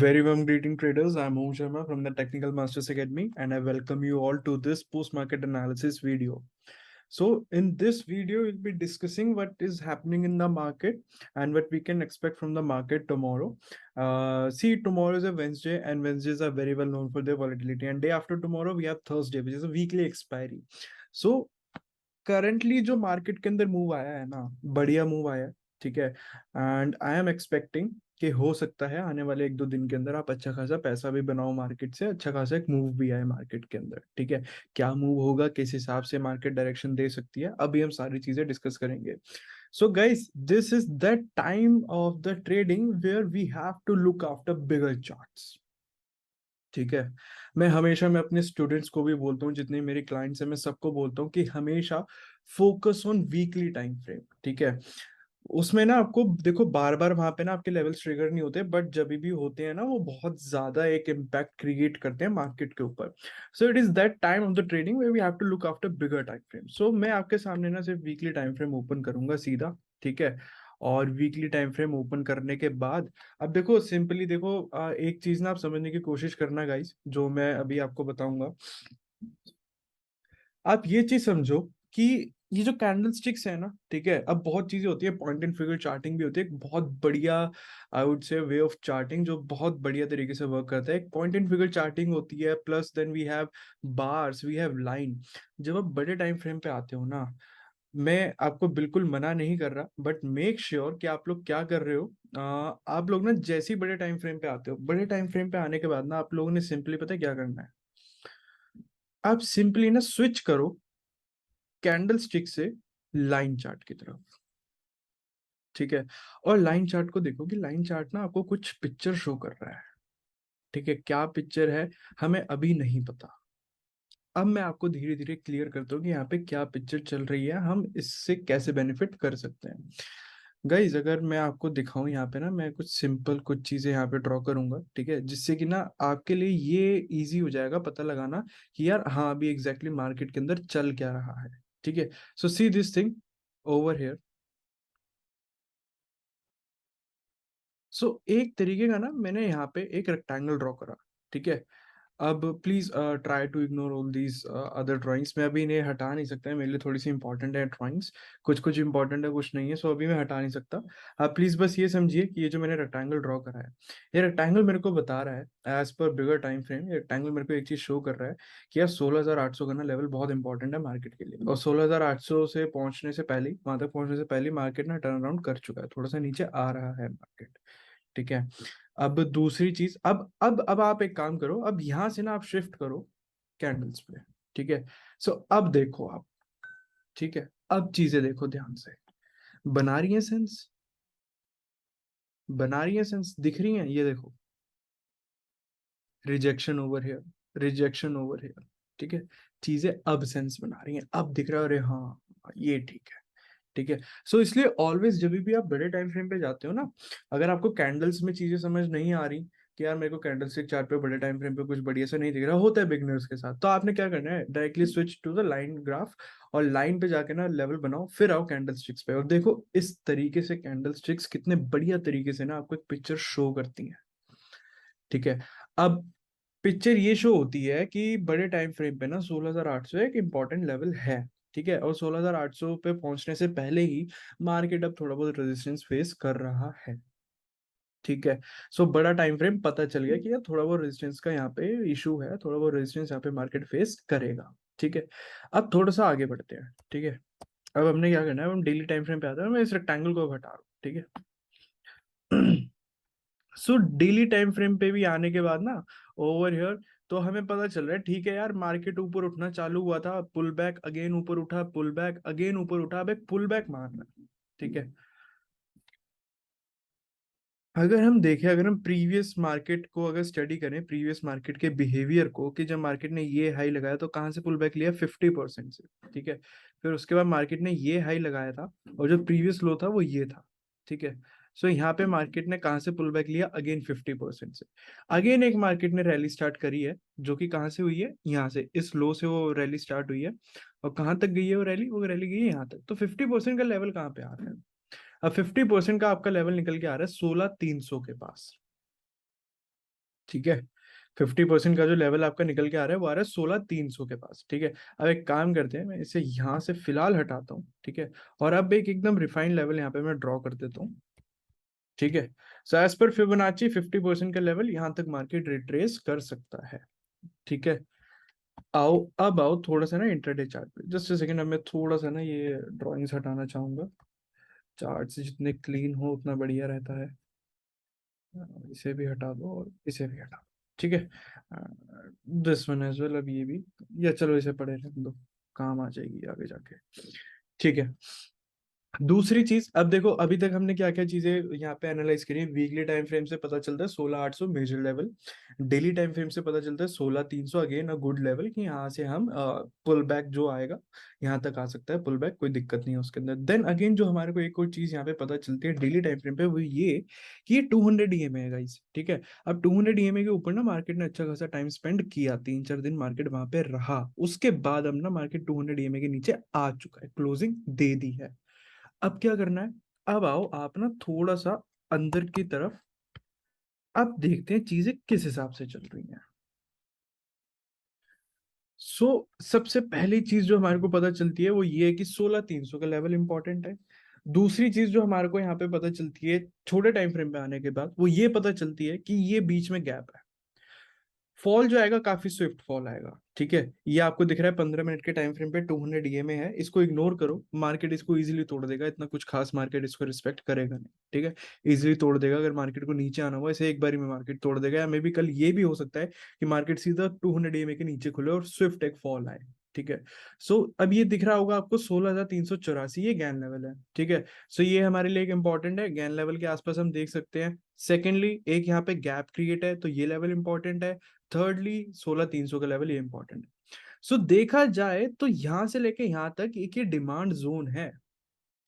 Very warm greeting traders. I'm Om Sharma from the Technical Masters Academy and I welcome you all to this post-market analysis video. So in this video, we'll be discussing what is happening in the market and what we can expect from the market tomorrow. See, tomorrow is a Wednesday and Wednesdays are very well known for their volatility, and day after tomorrow we have Thursday, which is a weekly expiry. So currently जो market के अंदर move आया है ना, बढ़िया move आया है, ठीक है। एंड आई एम एक्सपेक्टिंग कि हो सकता है आने वाले 1-2 दिन के अंदर आप अच्छा खासा पैसा भी बनाओ मार्केट से, अच्छा खासा एक मूव भी आए मार्केट के अंदर, ठीक है। क्या मूव होगा, किस हिसाब से मार्केट डायरेक्शन दे सकती है, अभी हम सारी चीजें डिस्कस करेंगे। So guys, this is that time of the trading where we have to look after bigger charts, ठीक है। मैं अपने स्टूडेंट्स को भी बोलता हूँ, जितने मेरे क्लाइंट्स हैं मैं सबको बोलता हूँ कि हमेशा focus on weekly time frame, ठीक है। उसमें ना आपको देखो, बार बार वहां पे ना आपके लेवल्स ट्रिगर नहीं होते, बट जब भी होते हैं ना वो बहुत ज्यादा एक इम्पैक्ट क्रिएट करते हैं मार्केट के ऊपर। So it is that time of the trading way we have to look after bigger time frame. So मैं आपके सामने ना सिर्फ वीकली टाइम फ्रेम ओपन करूंगा सीधा, ठीक है। और वीकली टाइम फ्रेम ओपन करने के बाद अब देखो, सिंपली देखो, एक चीज ना आप समझने की कोशिश करना गाइस, जो मैं अभी आपको बताऊंगा। आप ये चीज समझो कि ये जो कैंडल स्टिक्स है ना, ठीक है, अब बहुत चीजें होती है, पॉइंट एंड फिगर चार्टिंग भी होती है, एक बहुत बढ़िया I would say way of charting जो बहुत बढ़िया तरीके से वर्क करता है। एक पॉइंट एंड फिगर चार्टिंग होती है, plus then we have bars, we have line. जब आप बड़े टाइम फ्रेम पे आते हो ना, मैं आपको बिल्कुल मना नहीं कर रहा, बट मेक श्योर कि आप लोग क्या कर रहे हो। आप लोग ना जैसे ही बड़े टाइम फ्रेम पे आते हो, बड़े टाइम फ्रेम पे आने के बाद ना आप लोगों ने सिंपली पता है क्या करना है। आप सिंपली ना स्विच करो कैंडल स्टिक से लाइन चार्ट की तरफ, ठीक है। और लाइन चार्ट को देखो कि लाइन चार्ट ना आपको कुछ पिक्चर शो कर रहा है, ठीक है। क्या पिक्चर है हमें अभी नहीं पता। अब मैं आपको धीरे धीरे क्लियर करता हूँ कि यहाँ पे क्या पिक्चर चल रही है, हम इससे कैसे बेनिफिट कर सकते हैं। गाइज, अगर मैं आपको दिखाऊं यहाँ पे ना, मैं कुछ सिंपल कुछ चीजें यहाँ पे ड्रॉ करूंगा, ठीक है, जिससे कि ना आपके लिए ये इजी हो जाएगा पता लगाना कि यार हाँ अभी एग्जैक्टली मार्केट के अंदर चल क्या रहा है, ठीक है। So see this thing over here. So एक तरीके का ना मैंने यहाँ पे एक रेक्टेंगल ड्रॉ करा, ठीक है। अब please try to ignore all these other drawings. मैं अभी इन्हें हटा नहीं सकता है, मेरे लिए थोड़ी सी इंपॉर्टेंट है ड्राइंग्स, कुछ कुछ इंपॉर्टेंट है कुछ नहीं है, सो अभी मैं हटा नहीं सकता। आप प्लीज बस ये समझिए कि ये जो मैंने रेक्टेंगल ड्रॉ करा है, ये रेक्टेंगल मेरे को बता रहा है एज पर बिगर टाइम फ्रेम, ये रेक्टेंगल मेरे को एक चीज शो कर रहा है कि यार 16,800 का ना लेवल बहुत इंपॉर्टेंट है मार्केट के लिए, और 16,800 से पहुंचने से पहले, वहां तक पहुंचने से पहले मार्केट ना टर्न अराउंड कर चुका है, थोड़ा सा नीचे आ रहा है मार्केट, ठीक है। अब दूसरी चीज, अब आप एक काम करो, अब यहां से ना आप शिफ्ट करो कैंडल्स पे, ठीक है। सो अब देखो आप, ठीक है, अब चीजें देखो ध्यान से, बना रही है सेंस, बना रही है सेंस, दिख रही है, ये देखो, rejection over here, rejection over here, ठीक है। चीजें अब सेंस बना रही हैं, अब दिख रहा है, अरे हाँ ये ठीक है, ठीक है। सो इसलिए ऑलवेज जब भी आप बड़े टाइम फ्रेम पे जाते हो ना, अगर आपको कैंडल्स में चीजें समझ नहीं आ रही कि यार मेरे को कैंडल स्टिक चार्ट पे बड़े टाइम फ्रेम पे कुछ बढ़िया से नहीं दिख रहा, होता है बिगनर्स के साथ, तो आपने क्या करना है, directly switch to the line graph, और लाइन पे जाके ना लेवल बनाओ, फिर आओ कैंडल स्टिक्स पे, और देखो इस तरीके से कैंडल स्टिक्स कितने बढ़िया तरीके से ना आपको एक पिक्चर शो करती है, ठीक है। अब पिक्चर ये शो होती है कि बड़े टाइम फ्रेम पे ना 16,800 एक इंपॉर्टेंट लेवल है, ठीक है, और 16,800 पे पहुंचने से पहले ही मार्केट अब थोड़ा बहुत रेजिस्टेंस फेस कर रहा है, ठीक है। सो बड़ा टाइम फ्रेम पता चल गया कि यार थोड़ा बहुत रेजिस्टेंस का यहाँ पे इशू है, थोड़ा बहुत रेजिस्टेंस यहाँ पे मार्केट फेस करेगा, ठीक है। अब थोड़ा सा आगे बढ़ते हैं, ठीक है। अब हमने क्या करना है, हम डेली टाइम फ्रेम पे आते हैं, मैं इस रेक्टेंगल को हटा रहा हूँ, ठीक है। सो डेली टाइम फ्रेम पे भी आने के बाद ना, ओवर हियर, तो हमें पता चल रहा है ठीक है यार, मार्केट ऊपर उठना चालू हुआ था, पुल बैक अगेन ऊपर उठा, पुल बैक अगेन ऊपर उठा, अब एक पुल बैक मारना है, ठीक है। अगर हम देखें, अगर हम प्रीवियस मार्केट को अगर स्टडी करें, प्रीवियस मार्केट के बिहेवियर को, कि जब मार्केट ने ये हाई लगाया तो कहाँ से पुल बैक लिया, 50% से, ठीक है। फिर उसके बाद मार्केट ने ये हाई लगाया था, और जो प्रीवियस लो था वो ये था, ठीक है। सो यहाँ पे मार्केट ने कहाँ से पुल बैक लिया, अगेन 50% से। अगेन एक मार्केट ने रैली स्टार्ट करी है, जो कि कहाँ से हुई है, यहाँ से, इस लो से वो रैली स्टार्ट हुई है, और कहाँ तक गई है वो रैली गई है यहाँ तक, तो 50% का लेवल कहाँ पे आ रहा है। अब 50% का आपका लेवल निकल के आ रहा है 16,300 के पास, ठीक है। 50% का जो लेवल आपका निकल के आ रहा है वो आ रहा है 16,300 के पास। ठीक है। अब एक काम करते हैं, मैं इसे यहाँ से फिलहाल हटाता हूँ। ठीक है। और अब एक एकदम रिफाइंड लेवल यहाँ पे मैं ड्रॉ कर देता हूँ। ठीक है। सो एज पर फिबोनाची 50% का लेवल यहाँ तक मार्केट रिट्रेस कर सकता है। ठीक है। आओ अब आओ थोड़ा सा ना इंट्राडे चार्ट पे, जस्ट अ सेकंड। अब मैं थोड़ा सा ना ये ड्राइंग्स हटाना चाहूंगा। चार्ट से जितने क्लीन हो उतना बढ़िया रहता है। इसे भी हटा दो और इसे भी हटा दो। ठीक है। This one as well. अब ये भी, या चलो इसे पड़े रहने दो, काम आ जाएगी आगे जाके। ठीक है। दूसरी चीज, अब देखो अभी तक हमने क्या क्या चीजें यहाँ पे एनालाइज करी। वीकली टाइम फ्रेम से पता चलता है 16,800 major level. Daily time frame से पता चलता है 16,300 अगेन अ गुड लेवल, कि यहाँ से हम पुल बैक जो आएगा यहाँ तक आ सकता है। पुल बैक कोई दिक्कत नहीं है उसके अंदर। देन अगेन जो हमारे को एक और चीज यहाँ पे पता चलती है डेली टाइम फ्रेम पे, वो ये कि ये 200 ईएमए है गाइस। ठीक है। अब 200 ईएमए के ऊपर ना मार्केट ने अच्छा खासा टाइम स्पेंड किया, 3-4 दिन मार्केट वहां पे रहा। उसके बाद अब ना मार्केट 200 ईएमए के नीचे आ चुका है, क्लोजिंग दे दी है। अब क्या करना है, अब आओ आप ना थोड़ा सा अंदर की तरफ, अब देखते हैं चीजें किस हिसाब से चल रही हैं। सबसे पहली चीज जो हमारे को पता चलती है वो ये है कि 16,300 का लेवल इंपॉर्टेंट है। दूसरी चीज जो हमारे को यहाँ पे पता चलती है छोटे टाइम फ्रेम पे आने के बाद, वो ये पता चलती है कि ये बीच में गैप है। फॉल जो आएगा काफी स्विफ्ट फॉल आएगा। ठीक है। ये आपको दिख रहा है 15 मिनट के टाइम फ्रेम पे 200 ईएमए है। इसको इग्नोर करो, मार्केट इसको इजीली तोड़ देगा, इतना कुछ खास मार्केट इसको रिस्पेक्ट करेगा नहीं। ठीक है। इजीली तोड़ देगा। अगर मार्केट को नीचे आना हुआ इसे एक बारी में मार्केट तोड़ देगा, या मे बी कल ये भी हो सकता है कि मार्केट सीधा 200 ईएमए के नीचे खुले और स्विफ्ट एक फॉल आए। ठीक है। अब ये दिख रहा होगा आपको 16,384, ये गैन लेवल है। ठीक है। ये हमारे लिए एक इंपॉर्टेंट है, गैन लेवल के आसपास हम देख सकते हैं। सेकेंडली एक यहाँ पे गैप क्रिएट है, तो ये लेवल इंपॉर्टेंट है। थर्डली 16,300 का लेवल, ये इंपॉर्टेंट है। देखा जाए तो यहां से लेके यहां तक एक ये डिमांड जोन है।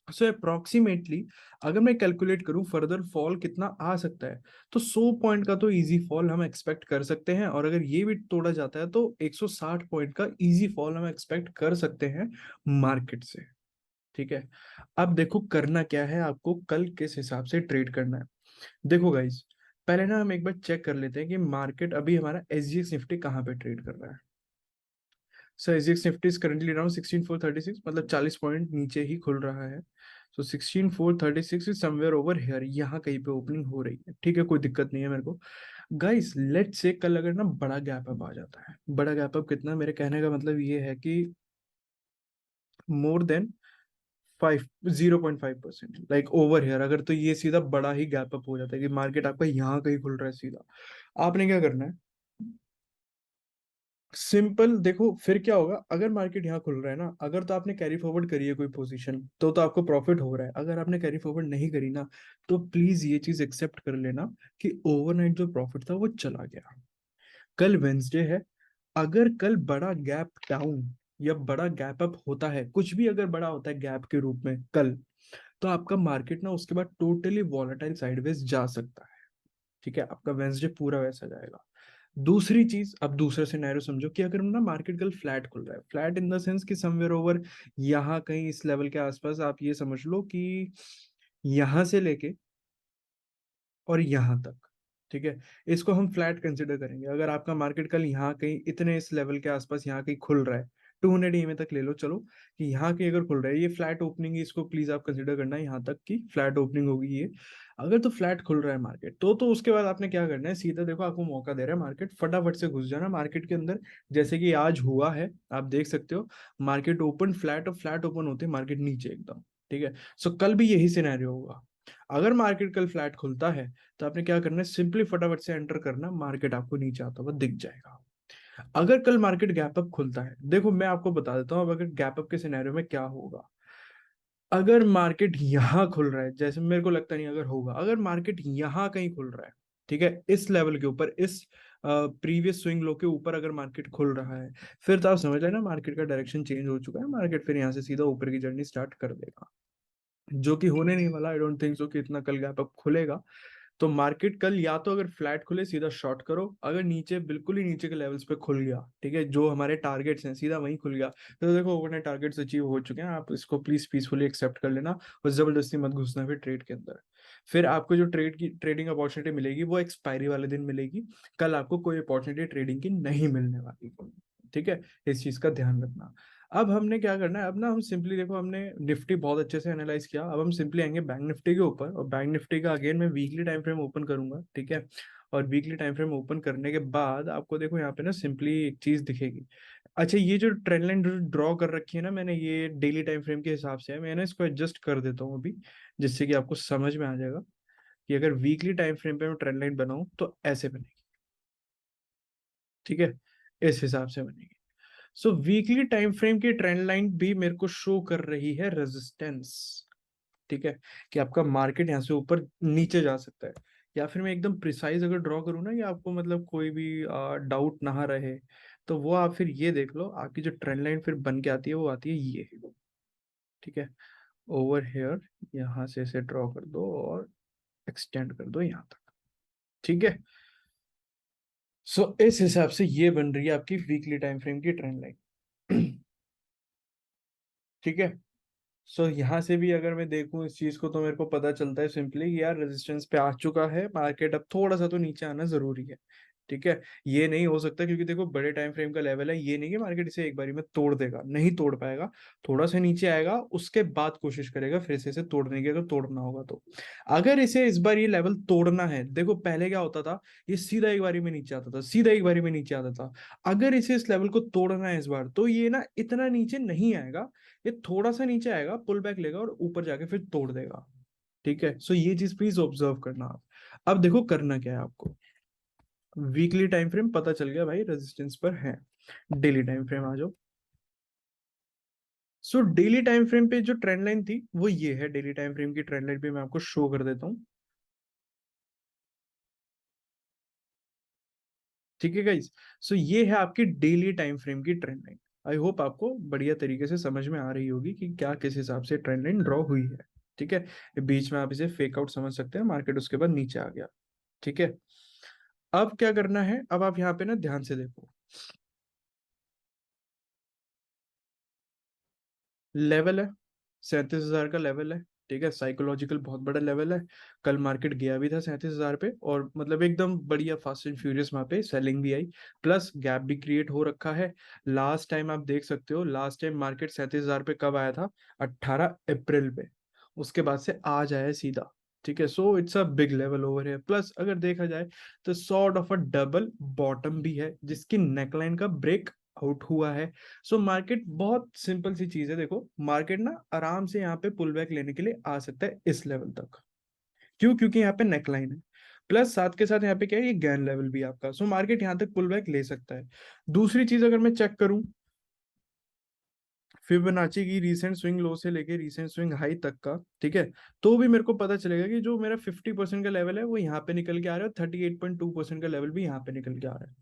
अप्रोक्सीमेटली अगर मैं कैलकुलेट करूं फर्दर फॉल कितना आ सकता है, तो 100 पॉइंट का तो इजी फॉल हम एक्सपेक्ट कर सकते हैं। और अगर ये भी तोड़ा जाता है तो 160 पॉइंट का इजी फॉल हम एक्सपेक्ट कर सकते हैं मार्केट से। ठीक है। अब देखो करना क्या है आपको, कल किस हिसाब से ट्रेड करना है। देखो गाइस, पहले ना हम एक बार चेक कर लेते हैं कि मार्केट अभी हमारा एसजीएक्स निफ्टी कहाँ पे ट्रेड कर रहा है। SGX Nifty is currently around 16,436, मतलब 40 पॉइंट नीचे ही खुल रहा है। 16,436 इज समवेयर ओवर हियर, यहाँ कहीं पे ओपनिंग हो रही है। ठीक है, कोई दिक्कत नहीं है मेरे को। गाइस लेट्स से कल अगर ना बड़ा गैप अप आ जाता है, बड़ा गैप अप कितना, मेरे कहने का मतलब ये है कि more than 0.5%, like over here अगर, तो ये सीधा बड़ा ही गैप अप हो जाता है कि मार्केट आपका यहाँ कहीं खुल रहा है सीधा। आपने क्या करना है, सिंपल देखो फिर क्या होगा। अगर मार्केट यहाँ खुल रहा है ना, अगर तो आपने कैरी फॉरवर्ड करी है कोई पोजीशन, तो आपको प्रॉफिट हो रहा है। अगर आपने कैरी फॉरवर्ड नहीं करी ना, तो प्लीज ये चीज एक्सेप्ट कर लेना कि ओवरनाइट जो प्रॉफिट था वो चला गया। कल वेंसडे है, अगर कल बड़ा गैप डाउन या बड़ा गैप अप होता है, कुछ भी अगर बड़ा होता है गैप के रूप में कल, तो आपका मार्केट ना उसके बाद टोटली वॉलेटाइल साइडवेज जा सकता है। ठीक है, आपका वेंसडे पूरा वैसा जाएगा। दूसरी चीज, अब दूसरा सिनेरियो समझो कि अगर ना मार्केट कल फ्लैट खुल रहा है, फ्लैट इन द सेंस कि समवेयर ओवर यहाँ कहीं इस लेवल के आसपास, आप ये समझ लो कि यहां से लेके और यहाँ तक। ठीक है, इसको हम फ्लैट कंसिडर करेंगे। अगर आपका मार्केट कल यहाँ कहीं इतने इस लेवल के आसपास यहाँ कहीं खुल रहा है, 200 ईएमए तक ले लो चलो, कि यहाँ की अगर खुल रहा है, ये फ्लैट ओपनिंग, इसको प्लीज आप कंसिडर करना है यहाँ तक की फ्लैट ओपनिंग होगी ये। अगर तो फ्लैट खुल रहा है मार्केट, तो उसके बाद आपने क्या करना है, सीधा देखो आपको मौका दे रहा है मार्केट, फटाफट से घुस जाना मार्केट के अंदर। जैसे कि आज हुआ है, आप देख सकते हो मार्केट ओपन फ्लैट, और फ्लैट ओपन होते मार्केट नीचे एकदम। ठीक है। कल भी यही सिनेरियो होगा। अगर मार्केट कल फ्लैट खुलता है, तो आपने क्या करना है, सिंपली फटाफट से एंटर करना, मार्केट आपको नीचे आता हुआ दिख जाएगा। अगर कल मार्केट गैप अप खुलता है, देखो मैं आपको बता देता हूँ अब अगर गैप अप के सिनेरियो में क्या होगा। अगर मार्केट यहाँ खुल रहा है, जैसे मेरे को लगता नहीं अगर होगा, अगर मार्केट यहाँ कहीं खुल रहा है, ठीक है, इस लेवल के ऊपर, इस प्रीवियस स्विंग लो के ऊपर अगर मार्केट खुल रहा है, फिर तो आप समझ लेना मार्केट का डायरेक्शन चेंज हो चुका है। मार्केट फिर यहाँ से सीधा ऊपर की जर्नी स्टार्ट कर देगा, जो कि होने नहीं वाला। आई डोंट थिंक सो कि इतना कल गैप अप खुलेगा। तो मार्केट कल या तो अगर फ्लैट खुले सीधा शॉर्ट करो, अगर नीचे बिल्कुल ही नीचे के लेवल्स पे खुल गया, ठीक है, जो हमारे टारगेट्स हैं सीधा वहीं खुल गया, तो देखो ओवरनाइट टारगेट्स अचीव हो चुके हैं, आप इसको प्लीज पीसफुली एक्सेप्ट कर लेना और जबरदस्ती मत घुसना फिर ट्रेड के अंदर। फिर आपको जो ट्रेडिंग अपॉर्चुनिटी मिलेगी वो एक्सपायरी वाले दिन मिलेगी, कल आपको कोई अपॉर्चुनिटी ट्रेडिंग की नहीं मिलने वाली। ठीक है, इस चीज का ध्यान रखना। अब हमने क्या करना है, अब ना हम सिंपली देखो, हमने निफ्टी बहुत अच्छे से एनालाइज किया, अब हम सिंपली आएंगे बैंक निफ्टी के ऊपर, और बैंक निफ्टी का अगेन मैं वीकली टाइम फ्रेम ओपन करूंगा, ठीक है। और वीकली टाइम फ्रेम ओपन करने के बाद आपको देखो यहाँ पे ना सिंपली एक चीज दिखेगी। अच्छा, ये जो ट्रेंड लाइन ड्रॉ कर रखी है ना मैंने, ये डेली टाइम फ्रेम के हिसाब से है, मैं ना इसको एडजस्ट कर देता हूँ अभी, जिससे कि आपको समझ में आ जाएगा कि अगर वीकली टाइम फ्रेम पे मैं ट्रेंड लाइन बनाऊं तो ऐसे बनेगी, ठीक है, इस हिसाब से बनेगी। सो वीकली टाइम फ्रेम की ट्रेंड लाइन भी मेरे को शो कर रही है रेजिस्टेंस, ठीक है, कि आपका मार्केट यहाँ से ऊपर नीचे जा सकता है। या फिर मैं एकदम प्रिसाइज अगर ड्रॉ करूँ ना, या आपको मतलब कोई भी डाउट ना रहे, तो वो आप फिर ये देख लो, आपकी जो ट्रेंड लाइन फिर बन के आती है वो आती है ये, ठीक है, ओवर हेयर, यहाँ से इसे ड्रॉ कर दो और एक्सटेंड कर दो यहाँ तक, ठीक है। सो इस हिसाब से ये बन रही है आपकी वीकली टाइम फ्रेम की ट्रेंड लाइन। ठीक है। सो यहाँ से भी अगर मैं देखूं इस चीज को, तो मेरे को पता चलता है सिंपली कि यार रेजिस्टेंस पे आ चुका है मार्केट, अब थोड़ा सा तो नीचे आना जरूरी है, ठीक है। ये नहीं हो सकता, क्योंकि देखो बड़े टाइम फ्रेम का लेवल है, ये नहीं कि मार्केट इसे एक बारी में तोड़ देगा, नहीं तोड़ पाएगा, थोड़ा सा नीचे आएगा, उसके बाद कोशिश करेगा फिर से इसे तोड़ने की, अगर तोड़ना होगा तो। अगर इसे इस बार ये लेवल तोड़ना है, देखो पहले क्या होता था, ये सीधा एक बारी में नीचे आता था, सीधा एक बारी में नीचे आता था, अगर इसे इस लेवल को तोड़ना है इस बार, तो ये ना इतना नीचे नहीं आएगा, ये थोड़ा सा नीचे आएगा, पुल बैक लेगा और ऊपर जाके फिर तोड़ देगा, ठीक है। सो ये चीज प्लीज ऑब्जर्व करना आप। अब देखो करना क्या है आपको, वीकली टाइम फ्रेम पता चल गया भाई रेजिस्टेंस पर है, डेली टाइम फ्रेम आ जाओ। सो डेली टाइम फ्रेम पे जो ट्रेंड लाइन थी वो ये है, डेली टाइम फ्रेम की ट्रेंड लाइन पे मैं आपको शो कर देता हूँ, ठीक है गाइस। सो ये है आपकी डेली टाइम फ्रेम की ट्रेंड लाइन। आई होप आपको बढ़िया तरीके से समझ में आ रही होगी कि क्या किस हिसाब से ट्रेंड लाइन ड्रॉ हुई है, ठीक है। बीच में आप इसे फेक आउट समझ सकते हैं, मार्केट उसके बाद नीचे आ गया, ठीक है। अब क्या करना है, अब आप यहाँ पे ना ध्यान से देखो, लेवल है 37,000 का लेवल है, ठीक है, साइकोलॉजिकल बहुत बड़ा लेवल है। कल मार्केट गया भी था 37,000 पे, और मतलब एकदम बढ़िया फास्ट एंड फ्यूरियस वहां पे सेलिंग भी आई, प्लस गैप भी क्रिएट हो रखा है। लास्ट टाइम आप देख सकते हो, लास्ट टाइम मार्केट 37,000 पे कब आया था, 18 अप्रैल पे, उसके बाद से आज आया है सीधा, ठीक है। So it's a big level over है, प्लस अगर देखा जाए तो sort of a double bottom भी है, जिसकी नेकलाइन का ब्रेक आउट हुआ है। सो मार्केट बहुत सिंपल सी चीज है, देखो मार्केट ना आराम से यहाँ पे पुल बैक लेने के लिए आ सकता है इस लेवल तक, क्यों, क्योंकि यहाँ पे नेकलाइन है, प्लस साथ के साथ यहाँ पे क्या है, ये गैन लेवल भी है आपका, सो मार्केट यहाँ तक पुल बैक ले सकता है। दूसरी चीज अगर मैं चेक करूं, फिबोनाची की रीसेंट स्विंग लो से लेके रीसेंट स्विंग हाई तक का, ठीक है, तो भी मेरे को पता चलेगा कि जो मेरा 50% का लेवल है वो यहाँ पे निकल के आ रहा है, और 38.2% का लेवल भी यहाँ पे निकल के आ रहा है।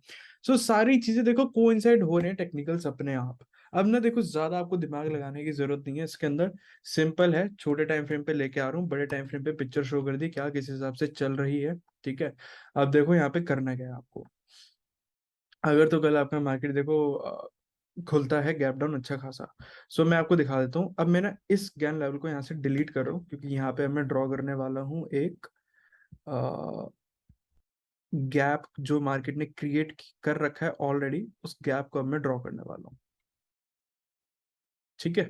सो सारी चीजें देखो कोइंसाइड हो रहे हैं टेक्निकल्स अपने आप। अब ना देखो ज्यादा आपको दिमाग लगाने की जरूरत नहीं है इसके अंदर, सिंपल है, छोटे टाइम फ्रेम पे लेके आ रहा हूँ, बड़े टाइम फ्रेम पे पिक्चर शो कर दी क्या किस हिसाब से चल रही है, ठीक है। अब देखो यहाँ पे करना क्या है आपको, अगर तो कल आपका मार्केट देखो खुलता है गैप डाउन अच्छा खासा, सो मैं आपको दिखा देता हूँ। अब मैं ना इस गैन लेवल को यहाँ से डिलीट कर रहा हूँ, क्योंकि यहाँ पे मैं ड्रॉ करने वाला हूँ एक गैप जो मार्केट ने क्रिएट कर रखा है ऑलरेडी, उस गैप को अब मैं ड्रॉ करने वाला हूँ, ठीक है।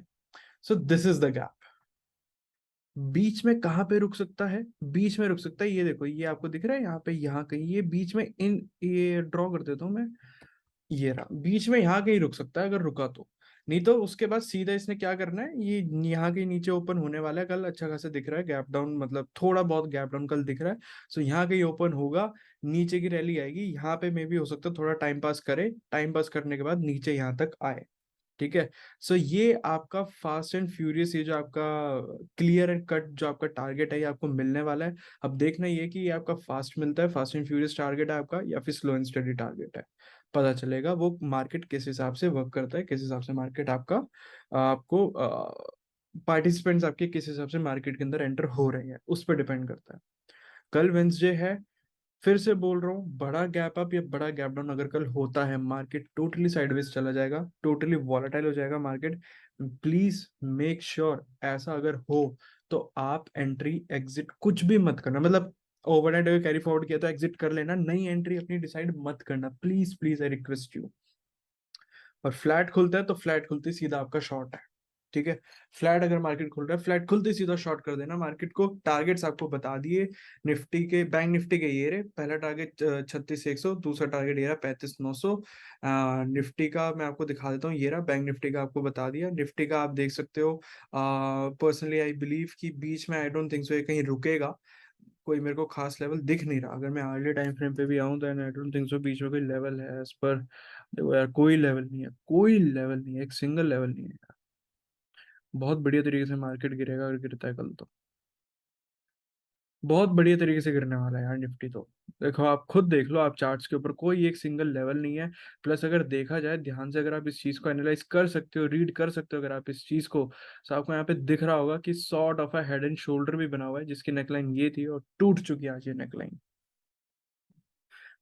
So this is the gap, बीच में कहाँ पे रुक सकता है, बीच में रुक सकता है, ये देखो ये आपको दिख रहा है यहाँ पे, यहाँ कहीं ये बीच में इन, ये ड्रॉ कर देता हूँ मैं, ये रहा बीच में, यहाँ कहीं रुक सकता है अगर रुका तो, नहीं तो उसके बाद सीधा इसने क्या करना है, ये यहाँ के नीचे ओपन होने वाला है कल, अच्छा खासा दिख रहा है गैप डाउन, मतलब थोड़ा बहुत गैप डाउन कल दिख रहा है। सो यहाँ कहीं ओपन होगा, नीचे की रैली आएगी, यहाँ पे मे भी हो सकता है थोड़ा टाइम पास करे, टाइम पास करने के बाद नीचे यहाँ तक आए, ठीक है। सो ये आपका फास्ट एंड फ्यूरियस, ये जो आपका क्लियर एंड कट जो आपका टारगेट है, ये आपको मिलने वाला है। अब देखना ये कि ये आपका फास्ट मिलता है, फास्ट एंड फ्यूरियस टारगेट है आपका, या फिर स्लो एंड स्टडी टारगेट है, पता चलेगा वो मार्केट किस हिसाब से वर्क करता है, किस हिसाब से मार्केट आपका आपको पार्टिसिपेंट्स आपके किस हिसाब से मार्केट के अंदर एंटर हो रहे हैं, उस पर डिपेंड करता है। कल वेंसडे है, फिर से बोल रहा हूँ, बड़ा गैप अप या बड़ा गैप डाउन अगर कल होता है, मार्केट टोटली साइडवेज चला जाएगा, टोटली वॉलेटाइल हो जाएगा मार्केट। प्लीज मेक श्योर ऐसा अगर हो तो आप एंट्री एग्जिट कुछ भी मत करना, मतलब ओवरनाइट अगर कैरी फॉरवर्ड किया तो एग्जिट कर लेना, नई एंट्री अपनी डिसाइड मत करना, please please I request you. और फ्लैट खुलता है तो फ्लैट खुलते ही सीधा आपका शॉर्ट है, ठीक है। फ्लैट अगर मार्केट खुल रहा है, फ्लैट खुलते ही सीधा शॉर्ट कर देना मार्केट को। टारगेट्स आपको बता दिए, निफ्टी के, बैंक निफ्टी के ये रहे, पहला टारगेट 36,100, दूसरा टारगेट ये रहा 35,900। निफ्टी का मैं आपको दिखा देता हूँ, ये रहा बैंक निफ्टी का आपको बता दिया। निफ्टी का आप देख सकते हो, पर्सनली आई बिलीव कि बीच में आई डोंट थिंक सो ये कहीं रुकेगा, कोई मेरे को खास लेवल दिख नहीं रहा। अगर मैं अर्ली टाइम फ्रेम पे भी आऊँ तो आई डोंट थिंक सो बीच में कोई लेवल है एज पर। देखो यार, कोई लेवल नहीं है, कोई लेवल नहीं है, एक सिंगल लेवल नहीं है यार। बहुत बढ़िया तरीके से मार्केट गिरेगा अगर गिरता है कल तो, बहुत बढ़िया तरीके से गिरने वाला है यार निफ्टी तो। देखो आप खुद देख लो, आप चार्ट्स के ऊपर कोई एक सिंगल लेवल नहीं है। प्लस अगर देखा जाए ध्यान से, अगर आप इस चीज को एनालाइज कर सकते हो, रीड कर सकते हो अगर आप इस चीज को, तो आपको यहाँ पे दिख रहा होगा कि sort of a head and shoulder भी बना हुआ है, जिसकी नेकलाइन ये थी और टूट चुकी है आज ये नेकलाइन।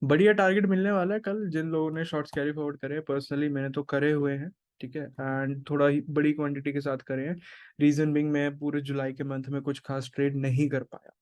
बढ़िया टारगेट मिलने वाला है कल जिन लोगों ने शॉर्ट्स कैरी फॉरवर्ड करे हैं, पर्सनली मैंने तो करे हुए हैं, ठीक है, एंड थोड़ा ही बड़ी क्वांटिटी के साथ करे हैं। रीजन बिंग, मैं पूरे जुलाई के मंथ में कुछ खास ट्रेड नहीं कर पाया,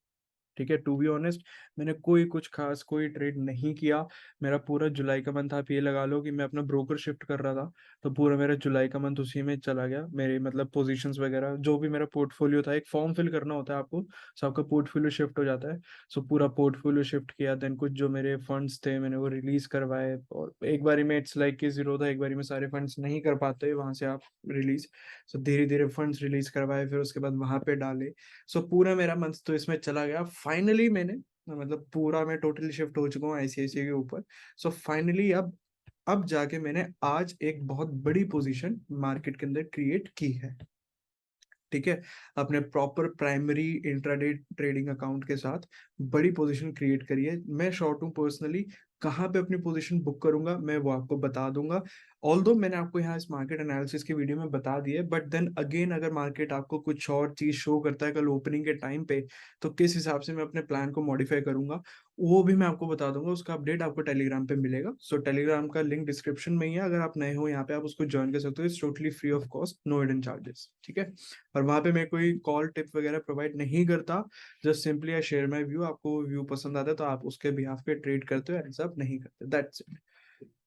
ठीक है, टू बी ऑनेस्ट। मैंने कोई कुछ खास कोई ट्रेड नहीं किया। मेरा पूरा जुलाई का मंथ आप ये लगा लो कि मैं अपना ब्रोकर शिफ्ट कर रहा था, तो पूरा मेरा जुलाई का मंथ उसी में चला गया। मेरे मतलब पोजीशंस वगैरह जो भी मेरा पोर्टफोलियो था, एक फॉर्म फिल करना होता है आपको, सो आपका पोर्टफोलियो शिफ्ट हो जाता है। सो पूरा पोर्टफोलियो शिफ्ट किया, देन कुछ जो मेरे फंड्स थे मैंने वो रिलीज करवाए, और एक बारी में इट्स लाइक कि जीरो था, एक बारी में सारे फंड्स नहीं कर पाते वहां से आप रिलीज। सो धीरे धीरे फंड्स रिलीज करवाए, फिर उसके बाद वहां पे डाले। सो पूरा मेरा मंथ तो इसमें चला गया। फाइनली मैंने, मतलब पूरा मैं टोटली शिफ्ट हो चुका हूँ आईसीआईसीआई के ऊपर। सो फाइनली अब जाके मैंने आज एक बहुत बड़ी पोजीशन मार्केट के अंदर क्रिएट की है, ठीक है। अपने proper primary intraday trading account के साथ बड़ी पोजीशन क्रिएट करी है। मैं शॉर्ट हूँ पर्सनली, कहाँ पे अपनी पोजीशन बुक करूंगा मैं वो आपको बता दूंगा। ऑल्दो मैंने आपको यहाँ इस मार्केट एनालिसिस की वीडियो में बता दिया, बट देन अगेन अगर मार्केट आपको कुछ और चीज शो करता है कल ओपनिंग के टाइम पे, तो किस हिसाब से मैं अपने प्लान को मॉडिफाई करूंगा वो भी मैं आपको बता दूंगा। उसका अपडेट आपको टेलीग्राम पे मिलेगा। सो टेलीग्राम का लिंक डिस्क्रिप्शन में ही है, अगर आप नए हो यहाँ पे आप उसको ज्वाइन कर सकते हो, it's totally free of cost, no hidden charges, ठीक है। और वहां पे मैं कोई कॉल टिप वगैरह प्रोवाइड नहीं करता, just simply I share my view. आपको व्यू पसंद आता है तो आप उसके बिहाफ पे ट्रेड करते हो, एल्स आप नहीं करते, दैट्स इट,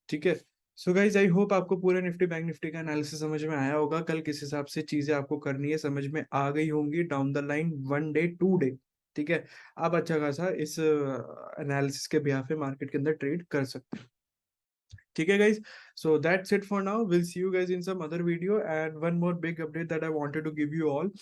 ठीक है। सो गाइज आई होप आपको पूरे निफ्टी बैंक निफ्टी का एनालिसिस समझ में आया होगा, कल किस हिसाब से चीजें आपको करनी है समझ में आ गई होंगी down the line, one day to day, ठीक है। आप अच्छा खासा इस एनालिसिस के बिहाफ पे मार्केट के अंदर ट्रेड कर सकते हैं, ठीक है guys. So that's it for now, will see you guys in some other video. And one more big update that I wanted to give you all.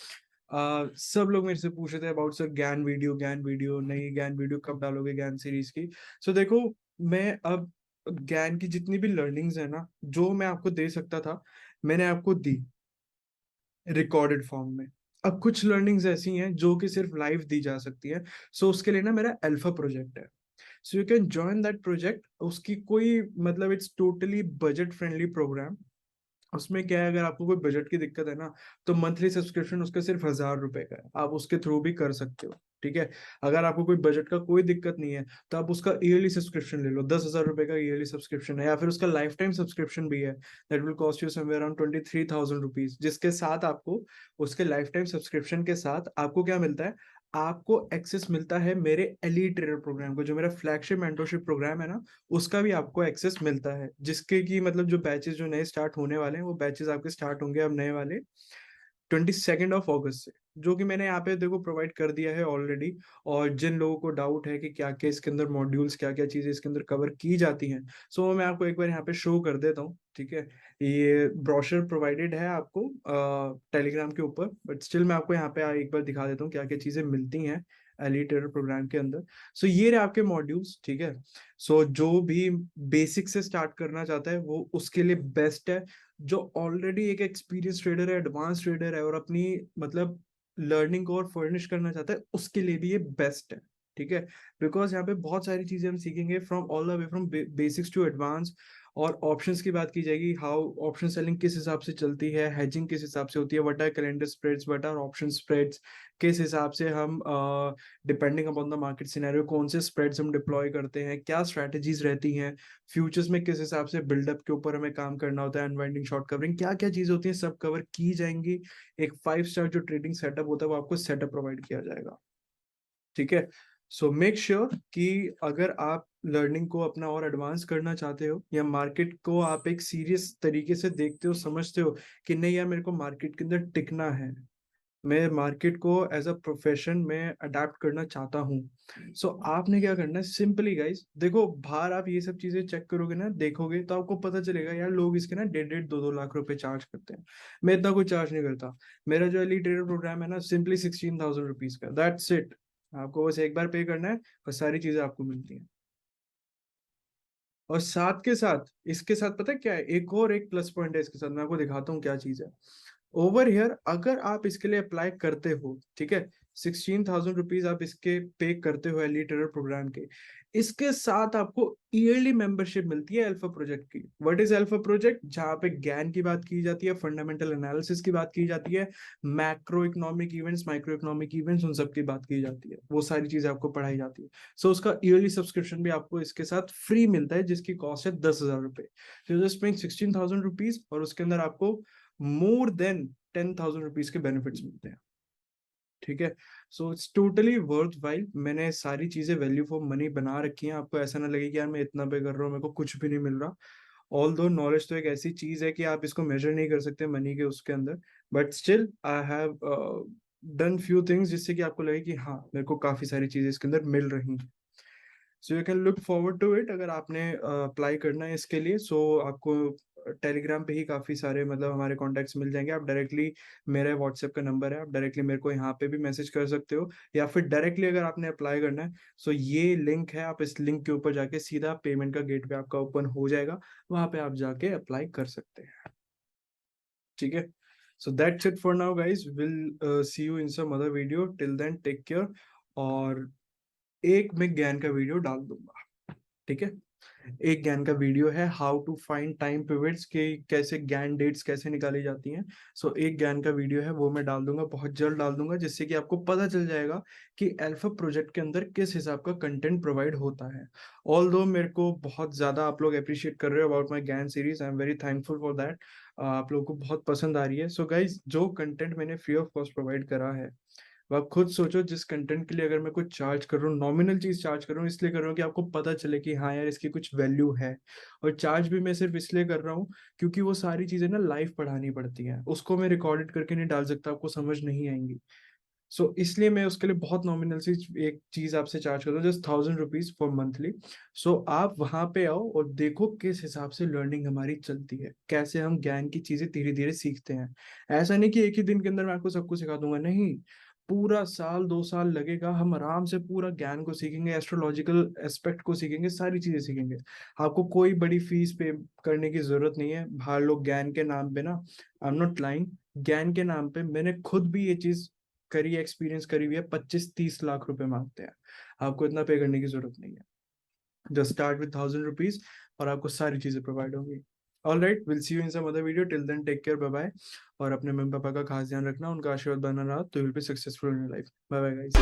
सब लोग मेरे से पूछ रहे थे अबाउट सर ज्ञान वीडियो, ज्ञान वीडियो, नई ज्ञान वीडियो कब डालोगे ज्ञान सीरीज की। सो देखो, मैं अब ज्ञान की जितनी भी लर्निंग्स है ना, जो मैं आपको दे सकता था मैंने आपको दी रिकॉर्डेड फॉर्म में। अब कुछ लर्निंग्स ऐसी हैं जो कि सिर्फ लाइव दी जा सकती है। सो उसके लिए ना मेरा अल्फा प्रोजेक्ट है, so you can join that project. उसकी कोई मतलब it's totally budget friendly program. उसमें क्या है, अगर आपको कोई बजट की दिक्कत है ना, तो मंथली सब्सक्रिप्शन उसका सिर्फ 1,000 रुपए का है, आप उसके थ्रू भी कर सकते हो, ठीक है। अगर आपको कोई बजट का कोई दिक्कत नहीं है तो आप उसका ईयरली सब्सक्रिप्शन ले लो, 10,000 रुपए का ईयरली सब्सक्रिप्शन है, या फिर उसका लाइफ टाइम सब्सक्रिप्शन भी है, that will cost you somewhere around 23,000 rupees, जिसके साथ आपको, उसके लाइफ टाइम सब्सक्रिप्शन के साथ आपको क्या मिलता है, आपको एक्सेस मिलता है मेरे एलीट ट्रेडर प्रोग्राम को, जो मेरा फ्लैगशिप मेंटरशिप प्रोग्राम है ना, उसका भी आपको एक्सेस मिलता है, जिसके की मतलब जो बैचेस जो नए स्टार्ट होने वाले हैं वो बैचेस आपके स्टार्ट होंगे अब नए वाले 22 अगस्त से, जो कि मैंने यहाँ पे देखो प्रोवाइड कर दिया है ऑलरेडी। और जिन लोगों को डाउट है कि क्या क्या इसके अंदर मॉड्यूल्स, क्या क्या चीजें इसके अंदर कवर की जाती हैं, सो मैं आपको एक बार यहाँ पे शो कर देता हूँ, ठीक है। ये ब्रोशर प्रोवाइडेड है आपको टेलीग्राम के ऊपर, बट स्टिल मैं आपको यहाँ पे एक बार दिखा देता हूँ क्या क्या चीजें मिलती हैं एलीट ट्रेडर प्रोग्राम के अंदर। सो ये रहे आपके मॉड्यूल्स, ठीक है। सो जो भी बेसिक से स्टार्ट करना चाहता है वो उसके लिए बेस्ट है। जो ऑलरेडी एक एक्सपीरियंस ट्रेडर है, एडवांस ट्रेडर है, और अपनी मतलब लर्निंग को और फर्निश करना चाहता है, उसके लिए भी ये बेस्ट है, ठीक है। बिकॉज यहाँ पे बहुत सारी चीजें हम सीखेंगे from all the way from basics to advance. और ऑप्शंस की बात की जाएगी, हाउ ऑप्शन सेलिंग किस हिसाब से चलती है, हेजिंग किस हिसाब से होती है, what are calendar spreads, what are option spreads, किस हिसाब से हम depending upon the market scenario कौन से स्प्रेड्स हम डिप्लॉय करते हैं, क्या स्ट्रैटेजीज रहती हैं, फ्यूचर्स में किस हिसाब से बिल्डअप के ऊपर हमें काम करना होता है, अनवाइंडिंग शॉर्ट कवरिंग, क्या क्या चीजें होती हैं, सब कवर की जाएंगी। एक 5 स्टार जो ट्रेडिंग सेटअप होता है वो आपको सेटअप प्रोवाइड किया जाएगा। ठीक है, सो मेक श्योर कि अगर आप लर्निंग को अपना और एडवांस करना चाहते हो या मार्केट को आप एक सीरियस तरीके से देखते हो, समझते हो कि नहीं यार मेरे को मार्केट के अंदर टिकना है, मैं मार्केट को एज अ प्रोफेशन में अडेप्ट करना चाहता हूँ, सो आपने क्या करना है, सिंपली गाइस देखो बाहर आप ये सब चीजें चेक करोगे ना, देखोगे तो आपको पता चलेगा यार लोग इसके ना 1.5-2 लाख रुपए चार्ज करते हैं। मैं इतना कोई चार्ज नहीं करता। मेरा जो एलीट ट्रेडर प्रोग्राम है ना, सिंपली 16,000 रुपीज का, दैट्स इट। आपको बस एक बार पे करना है और सारी चीजें आपको मिलती हैं। और साथ के साथ इसके साथ पता है क्या है, एक प्लस पॉइंट है इसके साथ, मैं आपको दिखाता हूँ क्या चीज है। ओवर हियर अगर आप इसके लिए अप्लाई करते हो, ठीक है, 16,000 रुपीज आप इसके पे करते हो एली ट्रेडर प्रोग्राम के, इसके साथ आपको ईयरली मेंबरशिप मिलती है अल्फा प्रोजेक्ट की। What is alpha project? जहाँ पे ज्ञान की बात की जाती है, फंडामेंटल एनालिसिस की बात की जाती है, macro economic events, micro economic events, उन सब की बात की जाती है, वो सारी चीजें आपको पढ़ाई जाती है। सो उसका ईयरली सब्सक्रिप्शन भी आपको इसके साथ फ्री मिलता है, जिसकी कॉस्ट है 10,000 रुपए। तो जस्ट पेइंग 16,000 रुपीज और उसके अंदर आपको मोर देन 10,000 रुपीज के बेनिफिट्स मिलते हैं। ठीक है, so it's totally worth while. मैंने सारी चीजें वैल्यू फॉर मनी बना रखी हैं, आपको ऐसा ना लगे कि यार मैं इतना पे कर रहा हूँ मेरे को कुछ भी नहीं मिल रहा। ऑल दो नॉलेज तो एक ऐसी चीज है कि आप इसको मेजर नहीं कर सकते मनी के उसके अंदर, but still I have done few things जिससे कि आपको लगे कि हाँ मेरे को काफी सारी चीजें इसके अंदर मिल रही हैं। So you can look forward to it. अगर आपने अप्लाई करना है इसके लिए, सो आपको टेलीग्राम पे ही काफी सारे मतलब हमारे कॉन्टैक्ट्स मिल जाएंगे। आप डायरेक्टली, मेरा व्हाट्सएप का नंबर है, आप डायरेक्टली मेरे को यहाँ पे भी मैसेज कर सकते हो, या फिर डायरेक्टली अगर आपने अप्लाई करना है, सो ये लिंक है, आप इस लिंक के ऊपर जाके सीधा पेमेंट का गेट पे आपका ओपन हो जाएगा, वहां पे आप जाके अप्लाई कर सकते हैं। ठीक है, so that's it for now guys, will see you in some other video, till then take care. और एक मैं ज्ञान का वीडियो डाल दूंगा, ठीक है, एक ज्ञान का वीडियो है how to find time pivots के, कैसे ज्ञान डेट्स कैसे निकाली जाती हैं। सो एक ज्ञान का वीडियो है वो मैं डाल दूंगा, बहुत जल्द डाल दूंगा, जिससे कि आपको पता चल जाएगा कि अल्फा प्रोजेक्ट के अंदर किस हिसाब का कंटेंट प्रोवाइड होता है। ऑल दो मेरे को बहुत ज्यादा आप लोग अप्रिशिएट कर रहे हो अबाउट माई ज्ञान series, I am very thankful for that. आप लोगों को बहुत पसंद आ रही है। सो गाइज जो कंटेंट मैंने फ्री ऑफ कॉस्ट प्रोवाइड करा है, वो आप खुद सोचो, जिस कंटेंट के लिए अगर मैं कुछ चार्ज कर रहा हूँ, नॉमिनल चीज चार्ज कर रहा हूँ, इसलिए कर रहा हूँ कि आपको पता चले कि हाँ यार इसकी कुछ वैल्यू है। और चार्ज भी मैं सिर्फ इसलिए कर रहा हूँ क्योंकि वो सारी चीजें ना लाइव पढ़ानी पड़ती हैं, उसको मैं रिकॉर्डेड करके नहीं डाल सकता, आपको समझ नहीं आएंगी। सो इसलिए मैं उसके लिए बहुत नॉमिनल सी एक चीज आपसे चार्ज करता हूँ, जस्ट 1,000 रुपीज फॉर मंथली। सो आप वहां पे आओ और देखो किस हिसाब से लर्निंग हमारी चलती है, कैसे हम ज्ञान की चीजें धीरे धीरे सीखते हैं। ऐसा नहीं कि एक ही दिन के अंदर मैं आपको सब कुछ सिखा दूंगा, नहीं, पूरा साल 2 साल लगेगा, हम आराम से पूरा ज्ञान को सीखेंगे, एस्ट्रोलॉजिकल एस्पेक्ट को सीखेंगे, सारी चीजें सीखेंगे। आपको कोई बड़ी फीस पे करने की जरूरत नहीं है। बाहर लोग ज्ञान के नाम पे ना, आई एम नॉट लाइंग, ज्ञान के नाम पे मैंने खुद भी ये चीज करी, एक्सपीरियंस करी हुई है, 25-30 लाख रुपए मांगते हैं। आपको इतना पे करने की जरूरत नहीं है, जस्ट स्टार्ट विद 1,000 रुपीज और आपको सारी चीजें प्रोवाइड होंगी। All right, will see you in some other video, till then take care, bye bye. और अपने मम्मी पापा का खास ध्यान रखना, उनका आशीर्वाद बना रहा तो you will be successful in life. Bye bye guys.